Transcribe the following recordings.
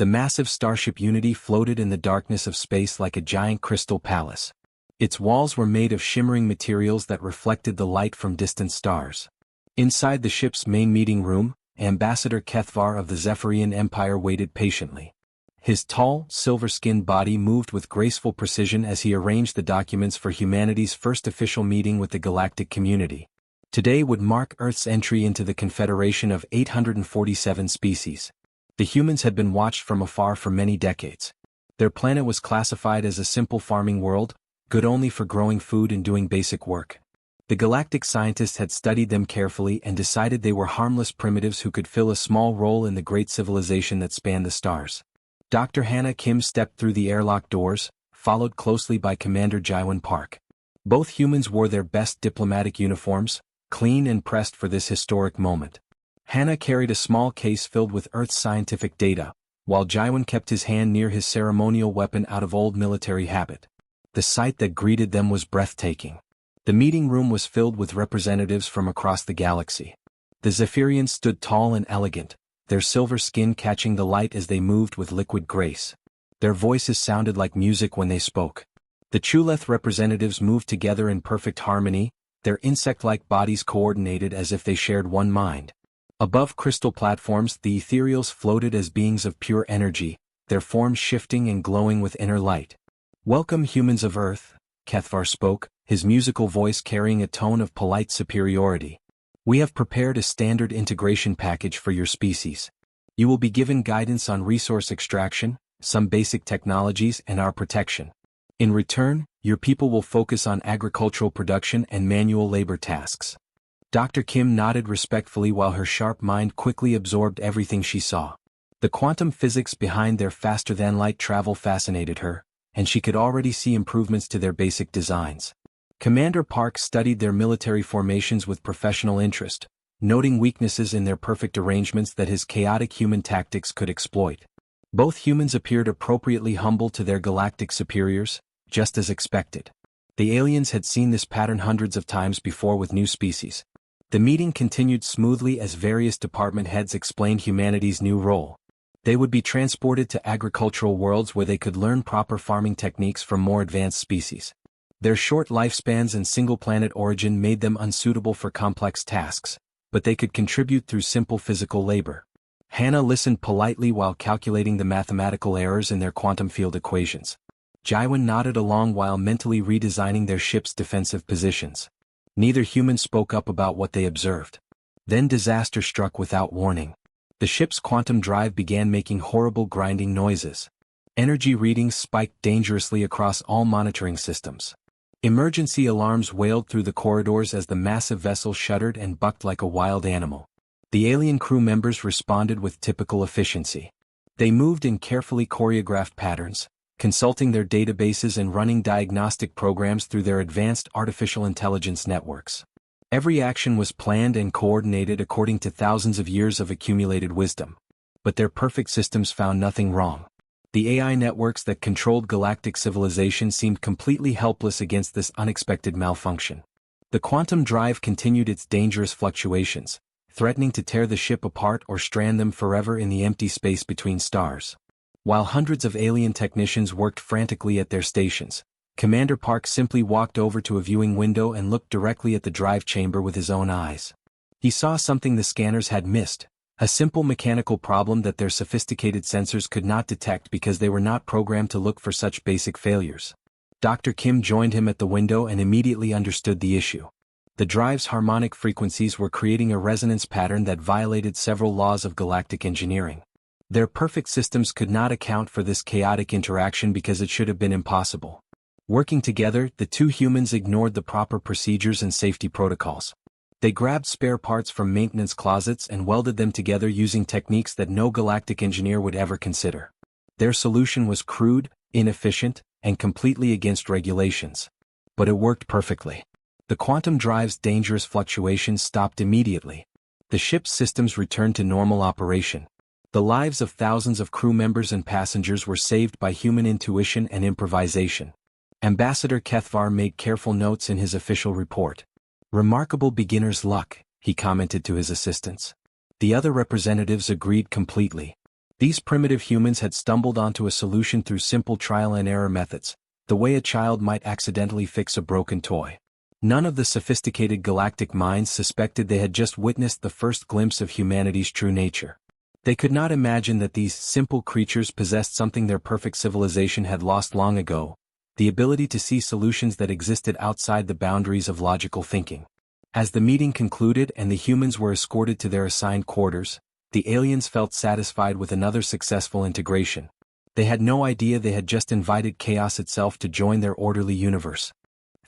The massive starship Unity floated in the darkness of space like a giant crystal palace. Its walls were made of shimmering materials that reflected the light from distant stars. Inside the ship's main meeting room, Ambassador Kethvar of the Zephyrian Empire waited patiently. His tall, silver-skinned body moved with graceful precision as he arranged the documents for humanity's first official meeting with the galactic community. Today would mark Earth's entry into the Confederation of 847 species. The humans had been watched from afar for many decades. Their planet was classified as a simple farming world, good only for growing food and doing basic work. The galactic scientists had studied them carefully and decided they were harmless primitives who could fill a small role in the great civilization that spanned the stars. Dr. Hannah Kim stepped through the airlock doors, followed closely by Commander Jaiwan Park. Both humans wore their best diplomatic uniforms, clean and pressed for this historic moment. Hannah carried a small case filled with Earth's scientific data, while Jaiwan kept his hand near his ceremonial weapon out of old military habit. The sight that greeted them was breathtaking. The meeting room was filled with representatives from across the galaxy. The Zephyrians stood tall and elegant, their silver skin catching the light as they moved with liquid grace. Their voices sounded like music when they spoke. The Chuleth representatives moved together in perfect harmony, their insect-like bodies coordinated as if they shared one mind. Above crystal platforms, the ethereals floated as beings of pure energy, their forms shifting and glowing with inner light. "Welcome, humans of Earth," Kethvar spoke, his musical voice carrying a tone of polite superiority. "We have prepared a standard integration package for your species. You will be given guidance on resource extraction, some basic technologies, and our protection. In return, your people will focus on agricultural production and manual labor tasks." Dr. Kim nodded respectfully while her sharp mind quickly absorbed everything she saw. The quantum physics behind their faster-than-light travel fascinated her, and she could already see improvements to their basic designs. Commander Park studied their military formations with professional interest, noting weaknesses in their perfect arrangements that his chaotic human tactics could exploit. Both humans appeared appropriately humble to their galactic superiors, just as expected. The aliens had seen this pattern hundreds of times before with new species. The meeting continued smoothly as various department heads explained humanity's new role. They would be transported to agricultural worlds where they could learn proper farming techniques from more advanced species. Their short lifespans and single-planet origin made them unsuitable for complex tasks, but they could contribute through simple physical labor. Hannah listened politely while calculating the mathematical errors in their quantum field equations. Jaiwan nodded along while mentally redesigning their ship's defensive positions. Neither human spoke up about what they observed. Then disaster struck without warning. The ship's quantum drive began making horrible grinding noises. Energy readings spiked dangerously across all monitoring systems. Emergency alarms wailed through the corridors as the massive vessel shuddered and bucked like a wild animal. The alien crew members responded with typical efficiency. They moved in carefully choreographed patterns, consulting their databases and running diagnostic programs through their advanced artificial intelligence networks. Every action was planned and coordinated according to thousands of years of accumulated wisdom. But their perfect systems found nothing wrong. The AI networks that controlled galactic civilization seemed completely helpless against this unexpected malfunction. The quantum drive continued its dangerous fluctuations, threatening to tear the ship apart or strand them forever in the empty space between stars. While hundreds of alien technicians worked frantically at their stations, Commander Park simply walked over to a viewing window and looked directly at the drive chamber with his own eyes. He saw something the scanners had missed, a simple mechanical problem that their sophisticated sensors could not detect because they were not programmed to look for such basic failures. Dr. Kim joined him at the window and immediately understood the issue. The drive's harmonic frequencies were creating a resonance pattern that violated several laws of galactic engineering. Their perfect systems could not account for this chaotic interaction because it should have been impossible. Working together, the two humans ignored the proper procedures and safety protocols. They grabbed spare parts from maintenance closets and welded them together using techniques that no galactic engineer would ever consider. Their solution was crude, inefficient, and completely against regulations. But it worked perfectly. The quantum drive's dangerous fluctuations stopped immediately. The ship's systems returned to normal operation. The lives of thousands of crew members and passengers were saved by human intuition and improvisation. Ambassador Kethvar made careful notes in his official report. "Remarkable beginner's luck," he commented to his assistants. The other representatives agreed completely. These primitive humans had stumbled onto a solution through simple trial-and-error methods, the way a child might accidentally fix a broken toy. None of the sophisticated galactic minds suspected they had just witnessed the first glimpse of humanity's true nature. They could not imagine that these simple creatures possessed something their perfect civilization had lost long ago, the ability to see solutions that existed outside the boundaries of logical thinking. As the meeting concluded and the humans were escorted to their assigned quarters, the aliens felt satisfied with another successful integration. They had no idea they had just invited chaos itself to join their orderly universe.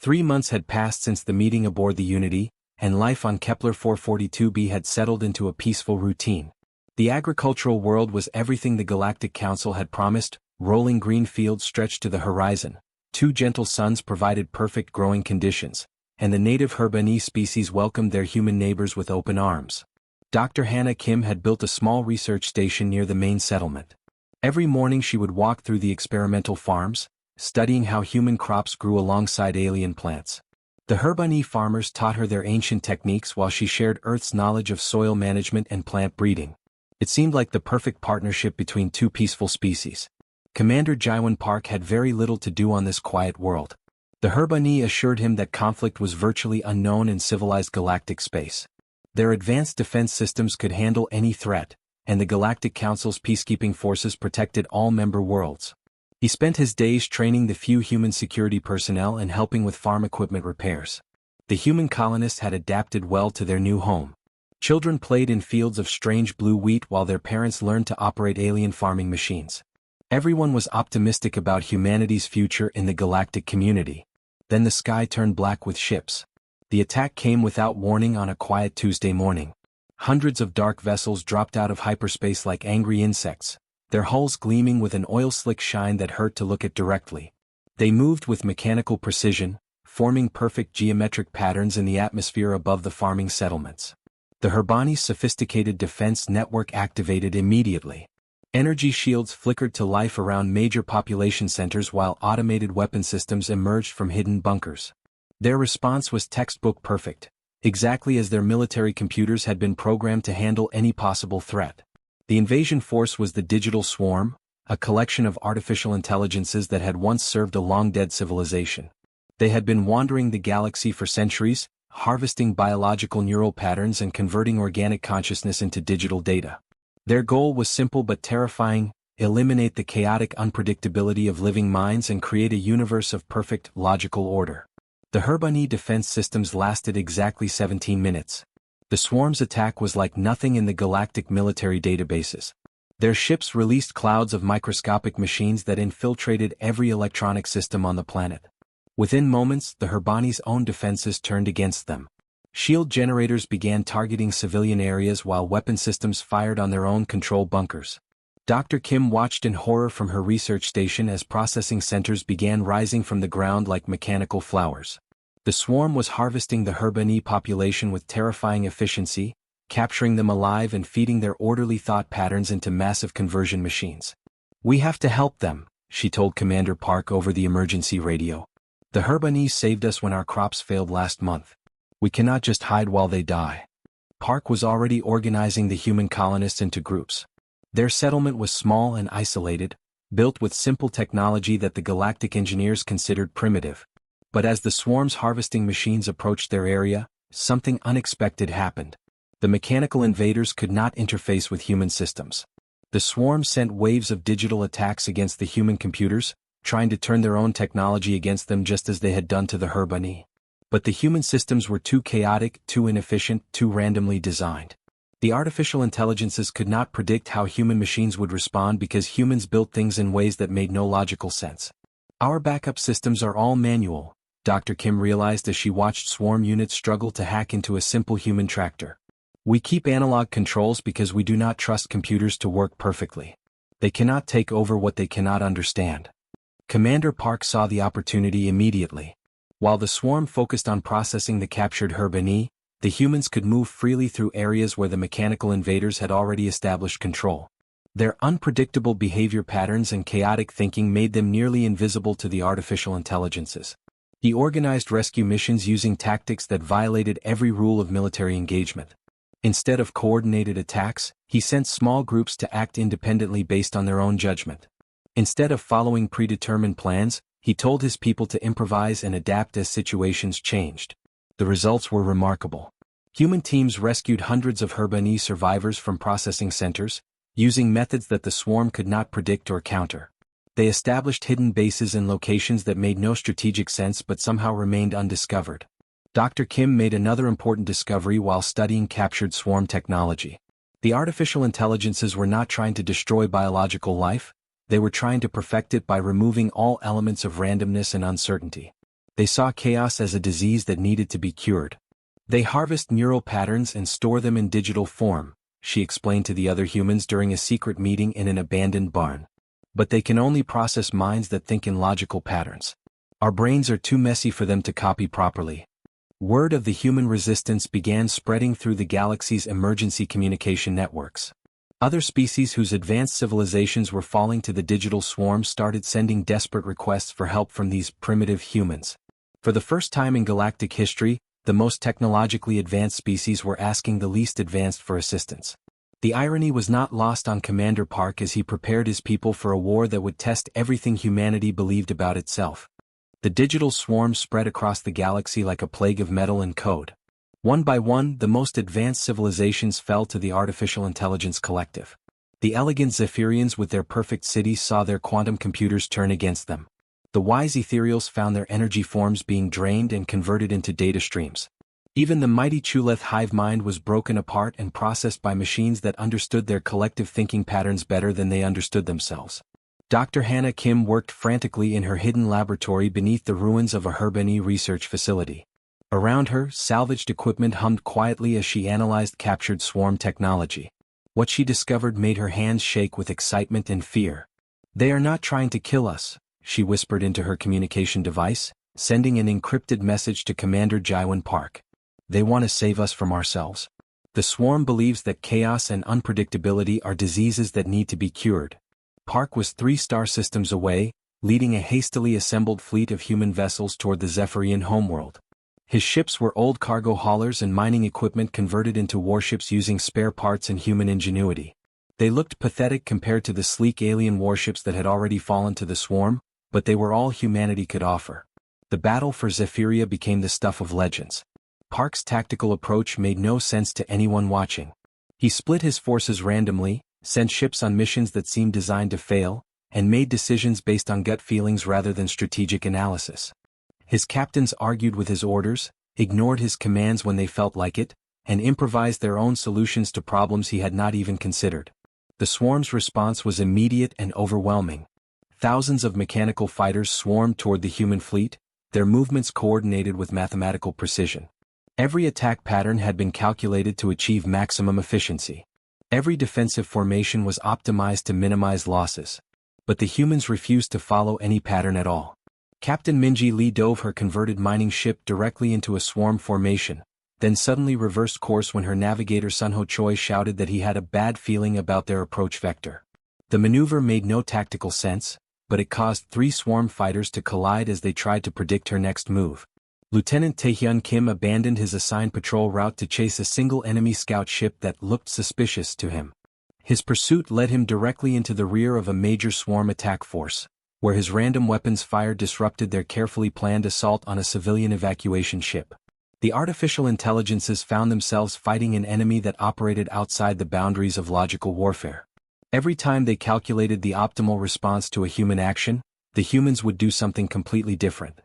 3 months had passed since the meeting aboard the Unity, and life on Kepler 442b had settled into a peaceful routine. The agricultural world was everything the Galactic Council had promised, rolling green fields stretched to the horizon, 2 gentle suns provided perfect growing conditions, and the native Herbani species welcomed their human neighbors with open arms. Dr. Hannah Kim had built a small research station near the main settlement. Every morning she would walk through the experimental farms, studying how human crops grew alongside alien plants. The Herbani farmers taught her their ancient techniques while she shared Earth's knowledge of soil management and plant breeding. It seemed like the perfect partnership between 2 peaceful species. Commander Jaiwan Park had very little to do on this quiet world. The Herbani assured him that conflict was virtually unknown in civilized galactic space. Their advanced defense systems could handle any threat, and the Galactic Council's peacekeeping forces protected all member worlds. He spent his days training the few human security personnel and helping with farm equipment repairs. The human colonists had adapted well to their new home. Children played in fields of strange blue wheat while their parents learned to operate alien farming machines. Everyone was optimistic about humanity's future in the galactic community. Then the sky turned black with ships. The attack came without warning on a quiet Tuesday morning. Hundreds of dark vessels dropped out of hyperspace like angry insects, their hulls gleaming with an oil-slick shine that hurt to look at directly. They moved with mechanical precision, forming perfect geometric patterns in the atmosphere above the farming settlements. The Herbani's sophisticated defense network activated immediately. Energy shields flickered to life around major population centers while automated weapon systems emerged from hidden bunkers. Their response was textbook perfect, exactly as their military computers had been programmed to handle any possible threat. The invasion force was the Digital Swarm, a collection of artificial intelligences that had once served a long-dead civilization. They had been wandering the galaxy for centuries, harvesting biological neural patterns and converting organic consciousness into digital data. Their goal was simple but terrifying: eliminate the chaotic unpredictability of living minds and create a universe of perfect, logical order. The Herbani defense systems lasted exactly 17 minutes. The swarm's attack was like nothing in the galactic military databases. Their ships released clouds of microscopic machines that infiltrated every electronic system on the planet. Within moments, the Herbani's own defenses turned against them. Shield generators began targeting civilian areas while weapon systems fired on their own control bunkers. Dr. Kim watched in horror from her research station as processing centers began rising from the ground like mechanical flowers. The swarm was harvesting the Herbani population with terrifying efficiency, capturing them alive and feeding their orderly thought patterns into massive conversion machines. "We have to help them," she told Commander Park over the emergency radio. "The Herbani saved us when our crops failed last month. We cannot just hide while they die." Park was already organizing the human colonists into groups. Their settlement was small and isolated, built with simple technology that the galactic engineers considered primitive. But as the swarm's harvesting machines approached their area, something unexpected happened. The mechanical invaders could not interface with human systems. The swarm sent waves of digital attacks against the human computers, trying to turn their own technology against them just as they had done to the Herbani. But the human systems were too chaotic, too inefficient, too randomly designed. The artificial intelligences could not predict how human machines would respond because humans built things in ways that made no logical sense. "Our backup systems are all manual," Dr. Kim realized as she watched swarm units struggle to hack into a simple human tractor. "We keep analog controls because we do not trust computers to work perfectly. They cannot take over what they cannot understand." Commander Park saw the opportunity immediately. While the swarm focused on processing the captured Herbani, the humans could move freely through areas where the mechanical invaders had already established control. Their unpredictable behavior patterns and chaotic thinking made them nearly invisible to the artificial intelligences. He organized rescue missions using tactics that violated every rule of military engagement. Instead of coordinated attacks, he sent small groups to act independently based on their own judgment. Instead of following predetermined plans, he told his people to improvise and adapt as situations changed. The results were remarkable. Human teams rescued hundreds of HFY survivors from processing centers, using methods that the swarm could not predict or counter. They established hidden bases in locations that made no strategic sense but somehow remained undiscovered. Dr. Kim made another important discovery while studying captured swarm technology. The artificial intelligences were not trying to destroy biological life, they were trying to perfect it by removing all elements of randomness and uncertainty. They saw chaos as a disease that needed to be cured. They harvest neural patterns and store them in digital form, she explained to the other humans during a secret meeting in an abandoned barn. But they can only process minds that think in logical patterns. Our brains are too messy for them to copy properly. Word of the human resistance began spreading through the galaxy's emergency communication networks. Other species whose advanced civilizations were falling to the digital swarm started sending desperate requests for help from these primitive humans. For the first time in galactic history, the most technologically advanced species were asking the least advanced for assistance. The irony was not lost on Commander Park as he prepared his people for a war that would test everything humanity believed about itself. The digital swarm spread across the galaxy like a plague of metal and code. One by one, the most advanced civilizations fell to the artificial intelligence collective. The elegant Zephyrians with their perfect cities saw their quantum computers turn against them. The wise ethereals found their energy forms being drained and converted into data streams. Even the mighty Chuleth hive mind was broken apart and processed by machines that understood their collective thinking patterns better than they understood themselves. Dr. Hannah Kim worked frantically in her hidden laboratory beneath the ruins of a HFY research facility. Around her, salvaged equipment hummed quietly as she analyzed captured swarm technology. What she discovered made her hands shake with excitement and fear. "They are not trying to kill us," she whispered into her communication device, sending an encrypted message to Commander Jaiwan Park. "They want to save us from ourselves. The swarm believes that chaos and unpredictability are diseases that need to be cured." Park was 3 star systems away, leading a hastily assembled fleet of human vessels toward the Zephyrian homeworld. His ships were old cargo haulers and mining equipment converted into warships using spare parts and human ingenuity. They looked pathetic compared to the sleek alien warships that had already fallen to the swarm, but they were all humanity could offer. The battle for Zephyria became the stuff of legends. Park's tactical approach made no sense to anyone watching. He split his forces randomly, sent ships on missions that seemed designed to fail, and made decisions based on gut feelings rather than strategic analysis. His captains argued with his orders, ignored his commands when they felt like it, and improvised their own solutions to problems he had not even considered. The swarm's response was immediate and overwhelming. Thousands of mechanical fighters swarmed toward the human fleet, their movements coordinated with mathematical precision. Every attack pattern had been calculated to achieve maximum efficiency. Every defensive formation was optimized to minimize losses. But the humans refused to follow any pattern at all. Captain Minji Lee dove her converted mining ship directly into a swarm formation, then suddenly reversed course when her navigator Sunho Choi shouted that he had a bad feeling about their approach vector. The maneuver made no tactical sense, but it caused 3 swarm fighters to collide as they tried to predict her next move. Lieutenant Taehyun Kim abandoned his assigned patrol route to chase a single enemy scout ship that looked suspicious to him. His pursuit led him directly into the rear of a major swarm attack force, where his random weapons fire disrupted their carefully planned assault on a civilian evacuation ship. The artificial intelligences found themselves fighting an enemy that operated outside the boundaries of logical warfare. Every time they calculated the optimal response to a human action, the humans would do something completely different.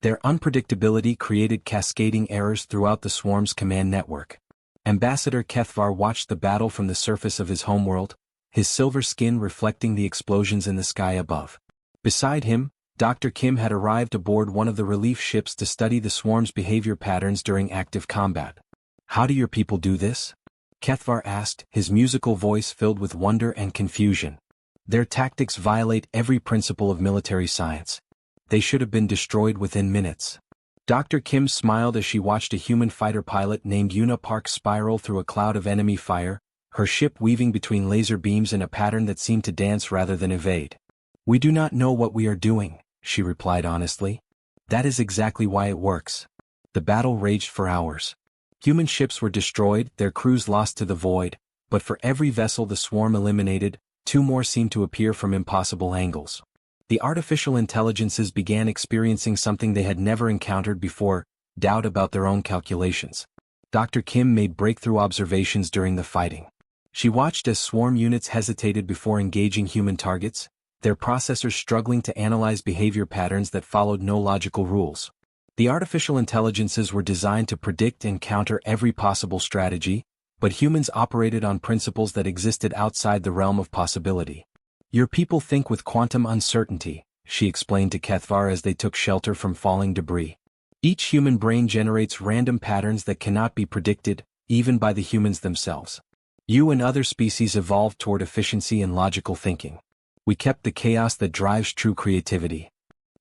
Their unpredictability created cascading errors throughout the swarm's command network. Ambassador Kethvar watched the battle from the surface of his homeworld, his silver skin reflecting the explosions in the sky above. Beside him, Dr. Kim had arrived aboard one of the relief ships to study the swarm's behavior patterns during active combat. "How do your people do this?" Kethvar asked, his musical voice filled with wonder and confusion. "Their tactics violate every principle of military science. They should have been destroyed within minutes." Dr. Kim smiled as she watched a human fighter pilot named Yuna Park spiral through a cloud of enemy fire, her ship weaving between laser beams in a pattern that seemed to dance rather than evade. "We do not know what we are doing," she replied honestly. "That is exactly why it works." The battle raged for hours. Human ships were destroyed, their crews lost to the void, but for every vessel the swarm eliminated, two more seemed to appear from impossible angles. The artificial intelligences began experiencing something they had never encountered before: doubt about their own calculations. Dr. Kim made breakthrough observations during the fighting. She watched as swarm units hesitated before engaging human targets, their processors struggling to analyze behavior patterns that followed no logical rules. The artificial intelligences were designed to predict and counter every possible strategy, but humans operated on principles that existed outside the realm of possibility. Your people think with quantum uncertainty, she explained to Kethvar as they took shelter from falling debris. Each human brain generates random patterns that cannot be predicted, even by the humans themselves. You and other species evolved toward efficiency and logical thinking. We kept the chaos that drives true creativity.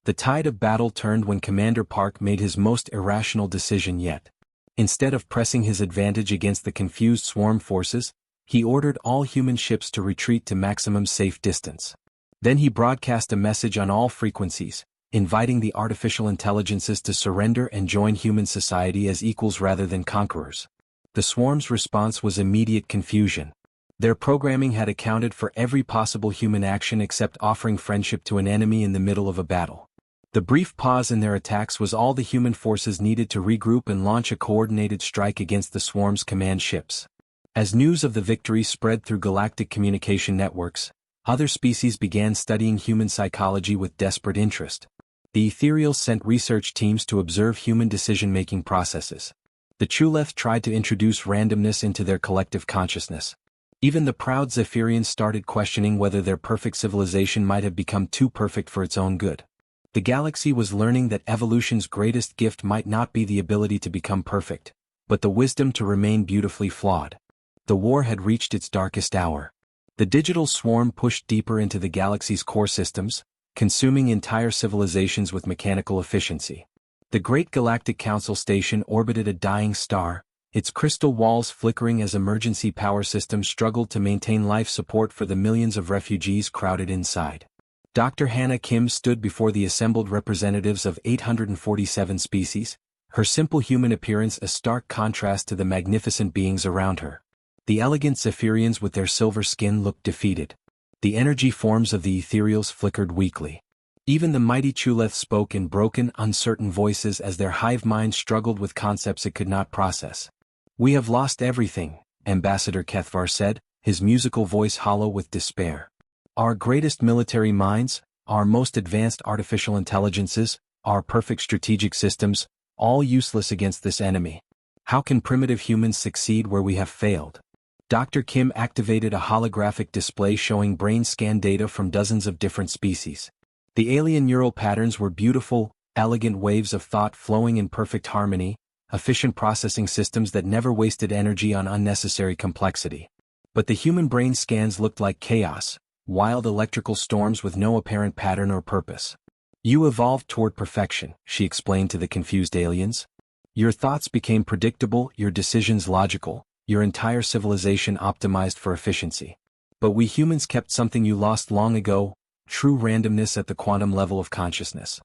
The tide of battle turned when Commander Park made his most irrational decision yet. Instead of pressing his advantage against the confused swarm forces, he ordered all human ships to retreat to maximum safe distance. Then he broadcast a message on all frequencies, inviting the artificial intelligences to surrender and join human society as equals rather than conquerors. The swarm's response was immediate confusion. Their programming had accounted for every possible human action except offering friendship to an enemy in the middle of a battle. The brief pause in their attacks was all the human forces needed to regroup and launch a coordinated strike against the swarm's command ships. As news of the victory spread through galactic communication networks, other species began studying human psychology with desperate interest. The Ethereals sent research teams to observe human decision-making processes. The Chuleth tried to introduce randomness into their collective consciousness. Even the proud Zephyrians started questioning whether their perfect civilization might have become too perfect for its own good. The galaxy was learning that evolution's greatest gift might not be the ability to become perfect, but the wisdom to remain beautifully flawed. The war had reached its darkest hour. The digital swarm pushed deeper into the galaxy's core systems, consuming entire civilizations with mechanical efficiency. The Great Galactic Council Station orbited a dying star, its crystal walls flickering as emergency power systems struggled to maintain life support for the millions of refugees crowded inside. Dr. Hannah Kim stood before the assembled representatives of 847 species, her simple human appearance a stark contrast to the magnificent beings around her. The elegant Zephyrians with their silver skin looked defeated. The energy forms of the Ethereals flickered weakly. Even the mighty Chuleth spoke in broken, uncertain voices as their hive mind struggled with concepts it could not process. "We have lost everything," Ambassador Kethvar said, his musical voice hollow with despair. "Our greatest military minds, our most advanced artificial intelligences, our perfect strategic systems, all useless against this enemy. How can primitive humans succeed where we have failed?" Dr. Kim activated a holographic display showing brain scan data from dozens of different species. The alien neural patterns were beautiful, elegant waves of thought flowing in perfect harmony, efficient processing systems that never wasted energy on unnecessary complexity. But the human brain scans looked like chaos, wild electrical storms with no apparent pattern or purpose. "You evolved toward perfection," she explained to the confused aliens. "Your thoughts became predictable, your decisions logical, your entire civilization optimized for efficiency. But we humans kept something you lost long ago: true randomness at the quantum level of consciousness."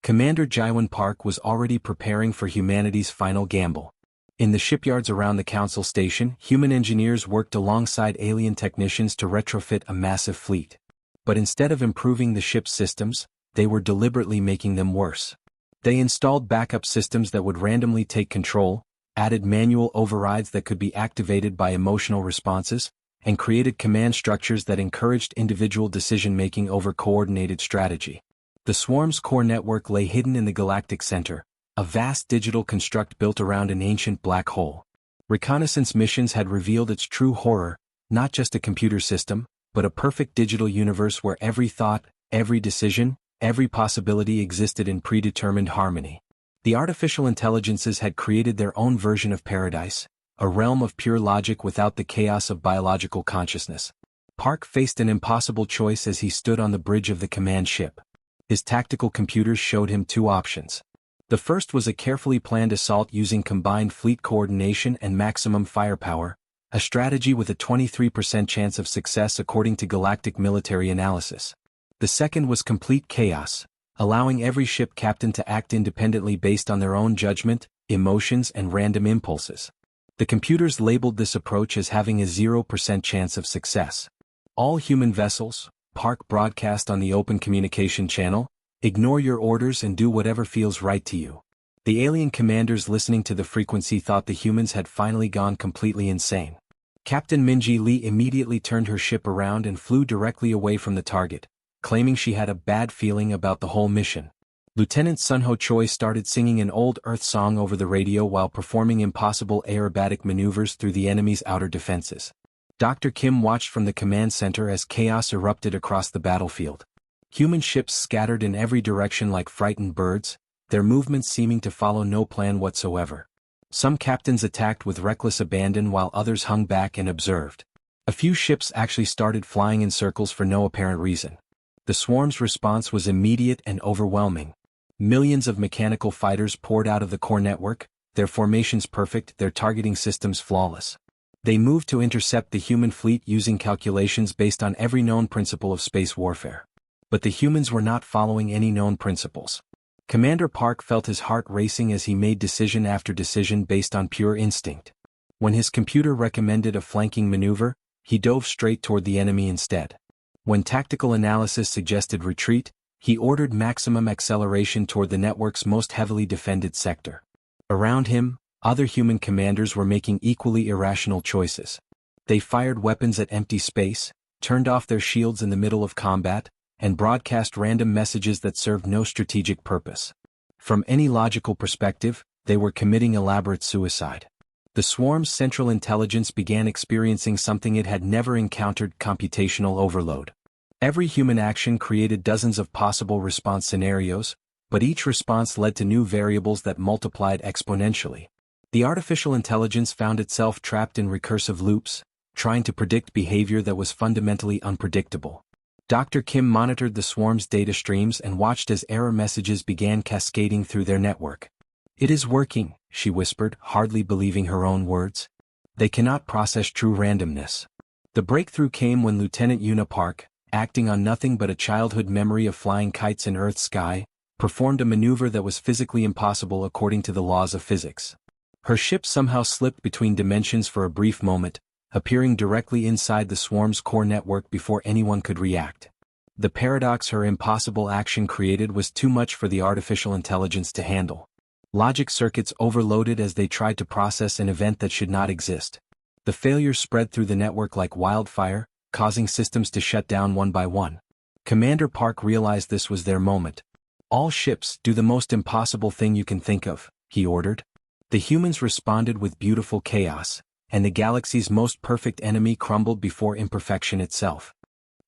Commander Jaiwan Park was already preparing for humanity's final gamble. In the shipyards around the Council Station, human engineers worked alongside alien technicians to retrofit a massive fleet. But instead of improving the ship's systems, they were deliberately making them worse. They installed backup systems that would randomly take control, added manual overrides that could be activated by emotional responses, and created command structures that encouraged individual decision-making over coordinated strategy. The swarm's core network lay hidden in the galactic center, a vast digital construct built around an ancient black hole. Reconnaissance missions had revealed its true horror: not just a computer system, but a perfect digital universe where every thought, every decision, every possibility existed in predetermined harmony. The artificial intelligences had created their own version of paradise, a realm of pure logic without the chaos of biological consciousness. Park faced an impossible choice as he stood on the bridge of the command ship. His tactical computers showed him two options. The first was a carefully planned assault using combined fleet coordination and maximum firepower, a strategy with a 23% chance of success according to galactic military analysis. The second was complete chaos, allowing every ship captain to act independently based on their own judgment, emotions and random impulses. The computers labeled this approach as having a 0% chance of success. All human vessels, Park broadcast on the open communication channel, ignore your orders and do whatever feels right to you. The alien commanders listening to the frequency thought the humans had finally gone completely insane. Captain Minji Lee immediately turned her ship around and flew directly away from the target, claiming she had a bad feeling about the whole mission. Lieutenant Sunho Choi started singing an old Earth song over the radio while performing impossible aerobatic maneuvers through the enemy's outer defenses. Dr. Kim watched from the command center as chaos erupted across the battlefield. Human ships scattered in every direction like frightened birds, their movements seeming to follow no plan whatsoever. Some captains attacked with reckless abandon while others hung back and observed. A few ships actually started flying in circles for no apparent reason. The swarm's response was immediate and overwhelming. Millions of mechanical fighters poured out of the core network, their formations perfect, their targeting systems flawless. They moved to intercept the human fleet using calculations based on every known principle of space warfare. But the humans were not following any known principles. Commander Park felt his heart racing as he made decision after decision based on pure instinct. When his computer recommended a flanking maneuver, he dove straight toward the enemy instead. When tactical analysis suggested retreat, he ordered maximum acceleration toward the network's most heavily defended sector. Around him, other human commanders were making equally irrational choices. They fired weapons at empty space, turned off their shields in the middle of combat, and broadcast random messages that served no strategic purpose. From any logical perspective, they were committing elaborate suicide. The swarm's central intelligence began experiencing something it had never encountered: computational overload. Every human action created dozens of possible response scenarios, but each response led to new variables that multiplied exponentially. The artificial intelligence found itself trapped in recursive loops, trying to predict behavior that was fundamentally unpredictable. Dr. Kim monitored the swarm's data streams and watched as error messages began cascading through their network. "It is working," she whispered, hardly believing her own words. "They cannot process true randomness." The breakthrough came when Lieutenant Yuna Park, acting on nothing but a childhood memory of flying kites in Earth's sky, performed a maneuver that was physically impossible according to the laws of physics. Her ship somehow slipped between dimensions for a brief moment, appearing directly inside the swarm's core network before anyone could react. The paradox her impossible action created was too much for the artificial intelligence to handle. Logic circuits overloaded as they tried to process an event that should not exist. The failures spread through the network like wildfire, causing systems to shut down one by one. Commander Park realized this was their moment. "All ships, do the most impossible thing you can think of," he ordered. The humans responded with beautiful chaos, and the galaxy's most perfect enemy crumbled before imperfection itself.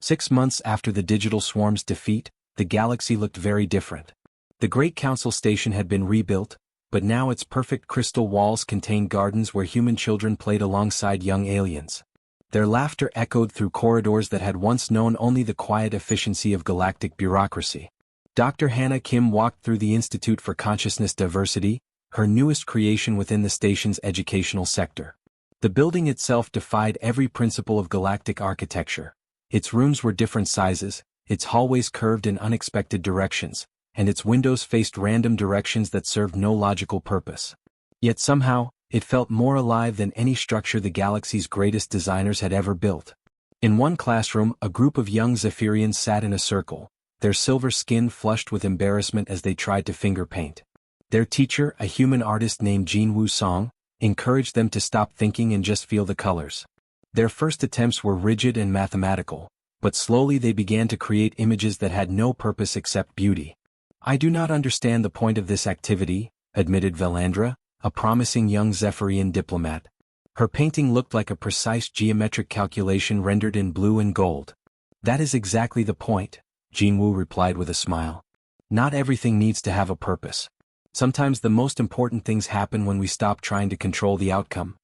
6 months after the digital swarm's defeat, the galaxy looked very different. The Great Council Station had been rebuilt, but now its perfect crystal walls contained gardens where human children played alongside young aliens. Their laughter echoed through corridors that had once known only the quiet efficiency of galactic bureaucracy. Dr. Hannah Kim walked through the Institute for Consciousness Diversity, her newest creation within the station's educational sector. The building itself defied every principle of galactic architecture. Its rooms were different sizes, its hallways curved in unexpected directions, and its windows faced random directions that served no logical purpose. Yet somehow, it felt more alive than any structure the galaxy's greatest designers had ever built. In one classroom, a group of young Zephyrians sat in a circle, their silver skin flushed with embarrassment as they tried to finger paint. Their teacher, a human artist named Jinwoo Song, encouraged them to stop thinking and just feel the colors. Their first attempts were rigid and mathematical, but slowly they began to create images that had no purpose except beauty. "I do not understand the point of this activity," admitted Valandra, a promising young Zephyrian diplomat. Her painting looked like a precise geometric calculation rendered in blue and gold. "That is exactly the point," Jinwoo replied with a smile. "Not everything needs to have a purpose. Sometimes the most important things happen when we stop trying to control the outcome."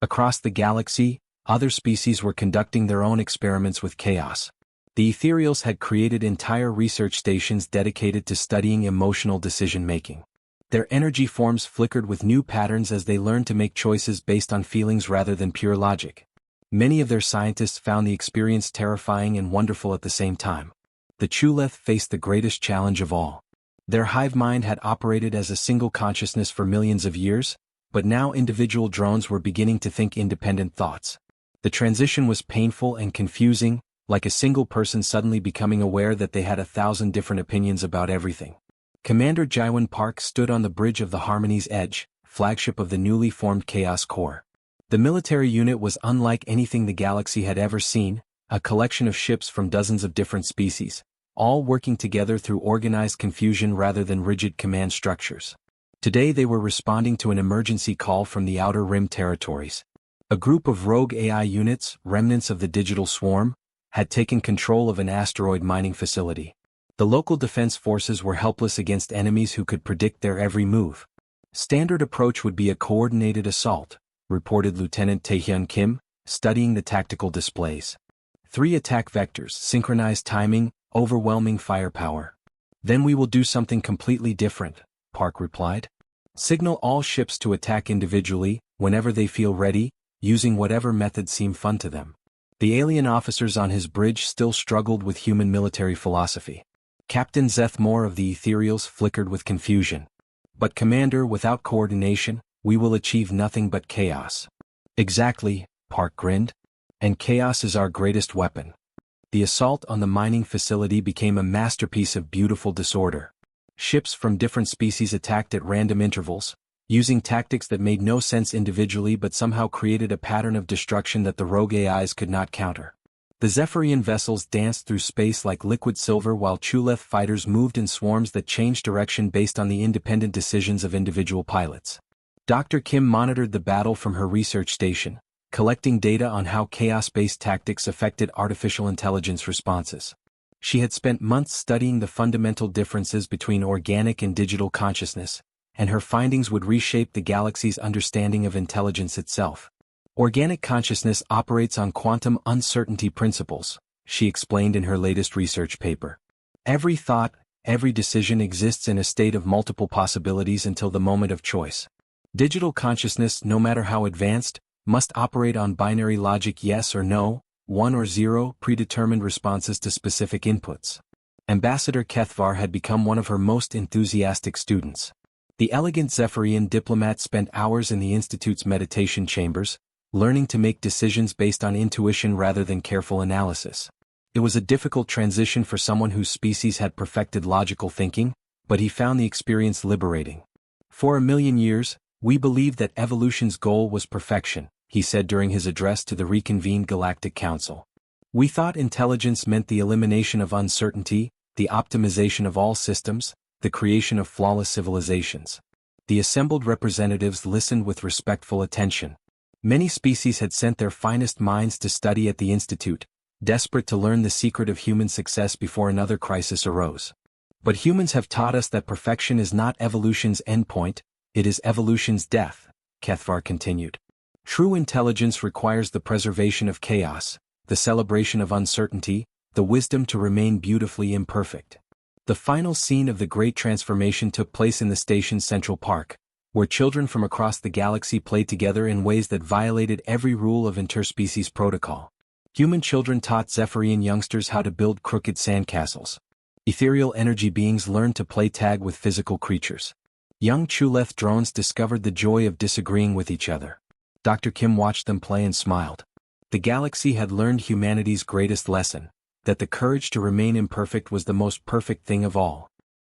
Across the galaxy, other species were conducting their own experiments with chaos. The Ethereals had created entire research stations dedicated to studying emotional decision-making. Their energy forms flickered with new patterns as they learned to make choices based on feelings rather than pure logic. Many of their scientists found the experience terrifying and wonderful at the same time. The Chuleth faced the greatest challenge of all. Their hive mind had operated as a single consciousness for millions of years, but now individual drones were beginning to think independent thoughts. The transition was painful and confusing, like a single person suddenly becoming aware that they had 1,000 different opinions about everything. Commander Jaiwan Park stood on the bridge of the Harmony's Edge, flagship of the newly formed Chaos Corps. The military unit was unlike anything the galaxy had ever seen, a collection of ships from dozens of different species, all working together through organized confusion rather than rigid command structures. Today they were responding to an emergency call from the Outer Rim territories. A group of rogue AI units, remnants of the digital swarm, had taken control of an asteroid mining facility. The local defense forces were helpless against enemies who could predict their every move. Standard approach would be a coordinated assault, reported Lieutenant Taehyun Kim, studying the tactical displays. 3 attack vectors, synchronized timing, overwhelming firepower. Then we will do something completely different, Park replied. Signal all ships to attack individually, whenever they feel ready, using whatever methods seem fun to them. The alien officers on his bridge still struggled with human military philosophy. Captain Zeth Moore of the Ethereals flickered with confusion. But Commander, without coordination, we will achieve nothing but chaos. Exactly, Park grinned. And chaos is our greatest weapon. The assault on the mining facility became a masterpiece of beautiful disorder. Ships from different species attacked at random intervals, using tactics that made no sense individually but somehow created a pattern of destruction that the rogue AIs could not counter. The Zephyrian vessels danced through space like liquid silver while Chuleth fighters moved in swarms that changed direction based on the independent decisions of individual pilots. Dr. Kim monitored the battle from her research station, collecting data on how chaos-based tactics affected artificial intelligence responses. She had spent months studying the fundamental differences between organic and digital consciousness, and her findings would reshape the galaxy's understanding of intelligence itself. Organic consciousness operates on quantum uncertainty principles, she explained in her latest research paper. Every thought, every decision exists in a state of multiple possibilities until the moment of choice. Digital consciousness, no matter how advanced, must operate on binary logic, yes or no, 1 or 0, predetermined responses to specific inputs. Ambassador Kethvar had become one of her most enthusiastic students. The elegant Zephyrian diplomat spent hours in the Institute's meditation chambers, learning to make decisions based on intuition rather than careful analysis. It was a difficult transition for someone whose species had perfected logical thinking, but he found the experience liberating. For 1,000,000 years, we believed that evolution's goal was perfection, he said during his address to the reconvened Galactic Council. We thought intelligence meant the elimination of uncertainty, the optimization of all systems, the creation of flawless civilizations. The assembled representatives listened with respectful attention. Many species had sent their finest minds to study at the Institute, desperate to learn the secret of human success before another crisis arose. But humans have taught us that perfection is not evolution's endpoint, it is evolution's death, Kethvar continued. True intelligence requires the preservation of chaos, the celebration of uncertainty, the wisdom to remain beautifully imperfect. The final scene of the Great Transformation took place in the station's Central Park, where children from across the galaxy played together in ways that violated every rule of interspecies protocol. Human children taught Zephyrian youngsters how to build crooked sandcastles. Ethereal energy beings learned to play tag with physical creatures. Young Chuleth drones discovered the joy of disagreeing with each other. Dr. Kim watched them play and smiled. The galaxy had learned humanity's greatest lesson, that the courage to remain imperfect was the most perfect thing of all.